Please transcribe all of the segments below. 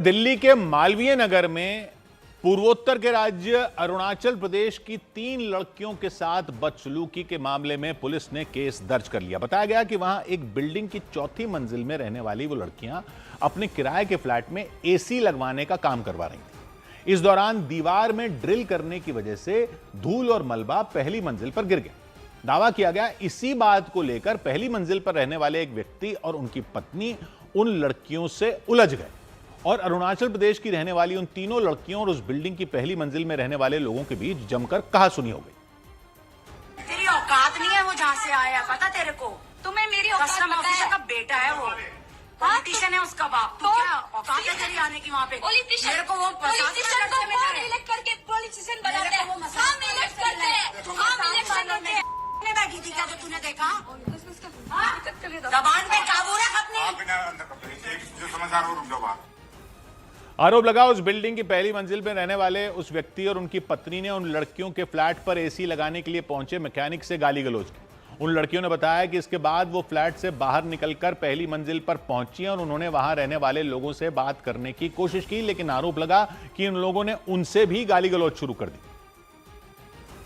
दिल्ली के मालवीय नगर में पूर्वोत्तर के राज्य अरुणाचल प्रदेश की 3 लड़कियों के साथ बदसलूकी के मामले में पुलिस ने केस दर्ज कर लिया। बताया गया कि वहां एक बिल्डिंग की 4थी मंजिल में रहने वाली वो लड़कियां अपने किराए के फ्लैट में एसी लगवाने का काम करवा रही थी। इस दौरान दीवार में ड्रिल करने की वजह से धूल और मलबा पहली मंजिल पर गिर गया। दावा किया गया इसी बात को लेकर पहली मंजिल पर रहने वाले एक व्यक्ति और उनकी पत्नी उन लड़कियों से उलझ गए और अरुणाचल प्रदेश की रहने वाली उन तीनों लड़कियों और उस बिल्डिंग की पहली मंजिल में रहने वाले लोगों के बीच जमकर कहासुनी हो गई। तेरी औकात नहीं है वो जहाँ से आया, पता तेरे को? तुम्हें मेरी औकात ऑफिसर का बेटा है वो, पॉलिटिशियन है उसका बाप। तो क्या औकात है तेरी आने की वहाँ पे? मेरे को वो पॉलिटिशियन को कौन इलेक्ट करके पॉलिटिशियन बनाते हैं? हम इलेक्ट करते हैं, हम इलेक्शन में बैठी थी क्या जो तूने देखा? जबान पे काबू रख अपने। आरोप लगा उस बिल्डिंग की पहली मंजिल में रहने वाले उस व्यक्ति और उनकी पत्नी ने उन लड़कियों के फ्लैट पर एसी लगाने के लिए पहुंचे मैकेनिक से गाली गलौज की। उन लड़कियों ने बताया कि इसके बाद वो फ्लैट से बाहर निकलकर पहली मंजिल पर पहुंची और उन्होंने वहां रहने वाले लोगों से बात करने की कोशिश की, लेकिन आरोप लगा कि उन लोगों ने उनसे भी गाली गलौज शुरू कर दी।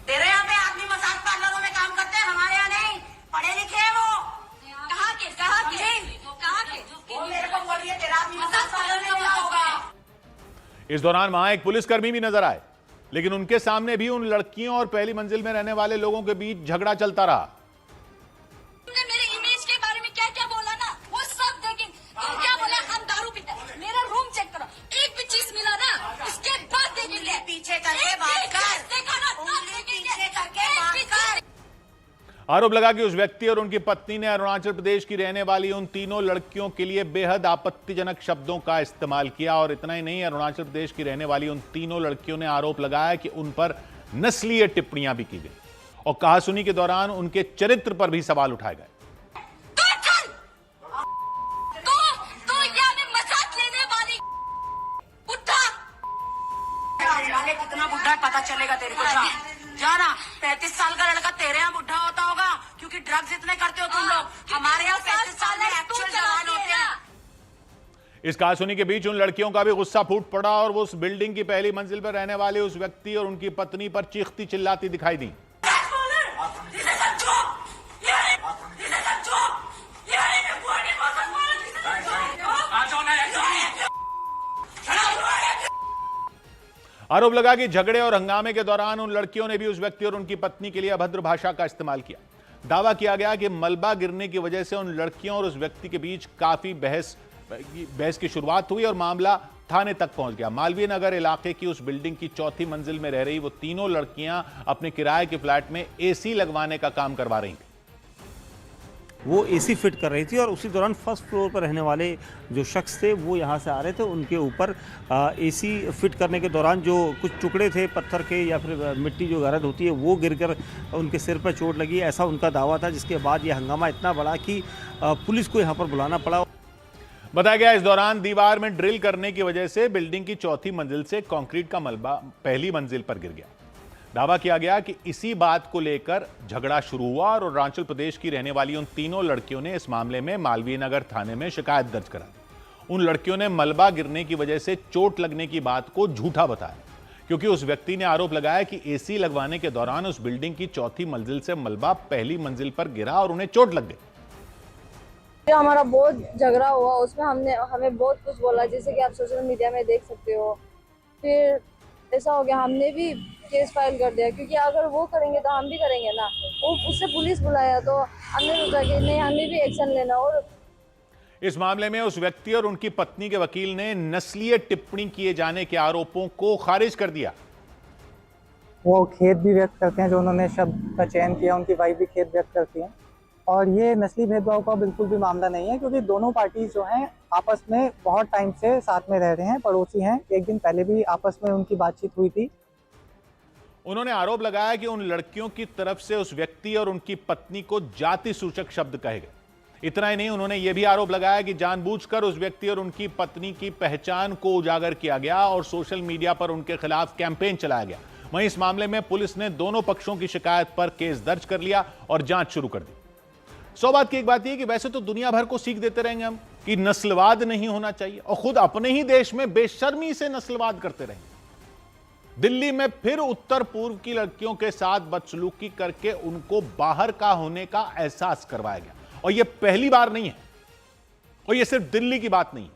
तेरे यहाँ पे आदमी मसाज पार्लरों में काम करते हैं, हमारे यहाँ नहीं। पढ़े लिखे हैं वो। वो मेरे को बोल रही है तेरा आदमी मसाज पार्लर में क्या होगा। इस दौरान वहां एक पुलिसकर्मी भी नजर आए, लेकिन उनके सामने भी उन लड़कियों और पहली मंजिल में रहने वाले लोगों के बीच झगड़ा चलता रहा। तुमने मेरे इमेज के बारे में क्या क्या बोला ना, वो सब देखें। क्या बोला? हम दारू पीते हैं। मेरा रूम चेक करो, एक भी चीज मिला ना उसके बाद देखेंगे। पीछे करके बात कर, देखा ना, पीछे करके बात कर। आरोप लगा कि उस व्यक्ति और उनकी पत्नी ने अरुणाचल प्रदेश की रहने वाली उन तीनों लड़कियों के लिए बेहद आपत्तिजनक शब्दों का इस्तेमाल किया। और इतना ही नहीं, अरुणाचल प्रदेश की रहने वाली उन तीनों लड़कियों ने आरोप लगाया कि उन पर नस्लीय टिप्पणियां भी की गई और कहासुनी के दौरान उनके चरित्र पर भी सवाल उठाए गए। कितना बुढ़ा है पता चलेगा तेरे को। जाना 35 साल का लड़का तेरे यहाँ बुढ़ा होता होगा क्योंकि ड्रग्स इतने करते हो तुम लोग। हमारे यहाँ 35 साल में एक्चुअल जवान होते हैं। इस कहासुनी के बीच उन लड़कियों का भी गुस्सा फूट पड़ा और वो उस बिल्डिंग की पहली मंजिल पर रहने वाले उस व्यक्ति और उनकी पत्नी पर चीखती चिल्लाती दिखाई दी। आरोप लगा कि झगड़े और हंगामे के दौरान उन लड़कियों ने भी उस व्यक्ति और उनकी पत्नी के लिए अभद्र भाषा का इस्तेमाल किया। दावा किया गया कि मलबा गिरने की वजह से उन लड़कियों और उस व्यक्ति के बीच काफी बहस की शुरुआत हुई और मामला थाने तक पहुंच गया। मालवीय नगर इलाके की उस बिल्डिंग की 4थी मंजिल में रह रही वो तीनों लड़कियां अपने किराए के फ्लैट में एसी लगवाने का काम करवा रही थी। वो एसी फिट कर रही थी और उसी दौरान फर्स्ट फ्लोर पर रहने वाले जो शख्स थे वो यहाँ से आ रहे थे। उनके ऊपर एसी फिट करने के दौरान जो कुछ टुकड़े थे पत्थर के या फिर मिट्टी जो गरद होती है वो गिरकर उनके सिर पर चोट लगी, ऐसा उनका दावा था। जिसके बाद ये हंगामा इतना बड़ा कि पुलिस को यहाँ पर बुलाना पड़ा। बताया गया इस दौरान दीवार में ड्रिल करने की वजह से बिल्डिंग की 4थी मंजिल से कंक्रीट का मलबा पहली मंजिल पर गिर गया। दावा किया गया कि इसी बात को लेकर झगड़ा शुरू हुआ और अरुणाचल प्रदेश की रहने वाली उन तीनों लड़कियों ने इस मामले में मालवीय नगर थाने में शिकायत दर्ज करा दी। उन लड़कियों ने मलबा गिरने की वजह से चोट लगने की बात को झूठा बताया, क्योंकि उस व्यक्ति ने आरोप लगाया कि एसी लगवाने के दौरान उस बिल्डिंग की 4थी मंजिल से मलबा पहली मंजिल पर गिरा और उन्हें चोट लग गई। हमारा बहुत झगड़ा हुआ, उसमें हमें बहुत कुछ बोला, जैसे कि आप सोशल मीडिया में देख सकते हो। फिर ऐसा हो गया, हमने भी केस फाइल कर दिया, क्योंकि अगर वो करेंगे तो हम भी करेंगे ना। वो उससे पुलिस बुलाया तो हमने सोचा कि नहीं, हमें भी एक्शन लेना। और इस मामले में उस व्यक्ति और उनकी पत्नी के वकील ने नस्लीय टिप्पणी किए जाने के आरोपों को खारिज कर दिया। वो खेद भी व्यक्त करते हैं जो उन्होंने शब्द का चयन किया, उनकी वाइफ भी खेद व्यक्त करती हैं। और ये नस्ली भेदभाव का बिल्कुल भी मामला नहीं है, क्योंकि दोनों पार्टी जो हैं आपस में बहुत टाइम से साथ में रह रहे हैं, पड़ोसी हैं। एक दिन पहले भी आपस में उनकी बातचीत हुई थी। उन्होंने आरोप लगाया कि उन लड़कियों की तरफ से उस व्यक्ति और उनकी पत्नी को जाति सूचक शब्द कहे गए। इतना ही नहीं, उन्होंने यह भी आरोप लगाया कि जानबूझकर उस व्यक्ति और उनकी पत्नी की पहचान को उजागर किया गया और सोशल मीडिया पर उनके खिलाफ कैंपेन चलाया गया। वहीं इस मामले में पुलिस ने दोनों पक्षों की शिकायत पर केस दर्ज कर लिया और जांच शुरू कर दी। 100 बात की एक बात यह कि वैसे तो दुनिया भर को सीख देते रहेंगे हम, कि नस्लवाद नहीं होना चाहिए और खुद अपने ही देश में बेशर्मी से नस्लवाद करते रहे। दिल्ली में फिर उत्तर पूर्व की लड़कियों के साथ बदसलूकी करके उनको बाहर का होने का एहसास करवाया गया। और यह पहली बार नहीं है और यह सिर्फ दिल्ली की बात नहीं है,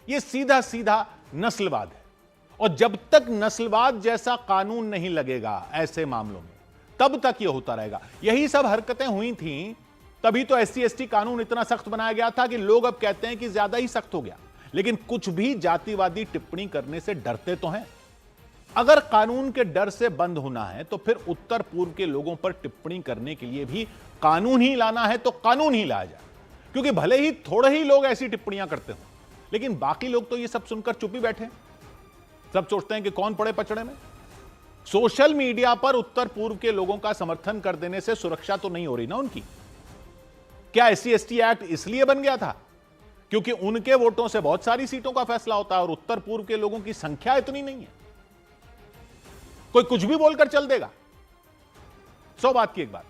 यह सीधा सीधा नस्लवाद है। और जब तक नस्लवाद जैसा कानून नहीं लगेगा ऐसे मामलों में, तब तक यह होता रहेगा। यही सब हरकतें हुई थीं, तभी तो SC/ST कानून इतना सख्त बनाया गया था कि लोग अब कहते हैं कि ज्यादा ही सख्त हो गया। लेकिन कुछ भी जातिवादी टिप्पणी करने से डरते तो हैं। अगर कानून के डर से बंद होना है तो फिर उत्तर पूर्व के लोगों पर टिप्पणी करने के लिए भी कानून ही लाना है तो कानून ही लाया जाए। क्योंकि भले ही थोड़े ही लोग ऐसी टिप्पणियां करते हो, लेकिन बाकी लोग तो ये सब सुनकर चुप ही बैठे। सब सोचते हैं कि कौन पड़े पचड़े में। सोशल मीडिया पर उत्तर पूर्व के लोगों का समर्थन कर देने से सुरक्षा तो नहीं हो रही ना उनकी। क्या SC/ST एक्ट इसलिए बन गया था क्योंकि उनके वोटों से बहुत सारी सीटों का फैसला होता है और उत्तर पूर्व के लोगों की संख्या इतनी नहीं है। कोई कुछ भी बोलकर चल देगा। 100 बात की एक बात,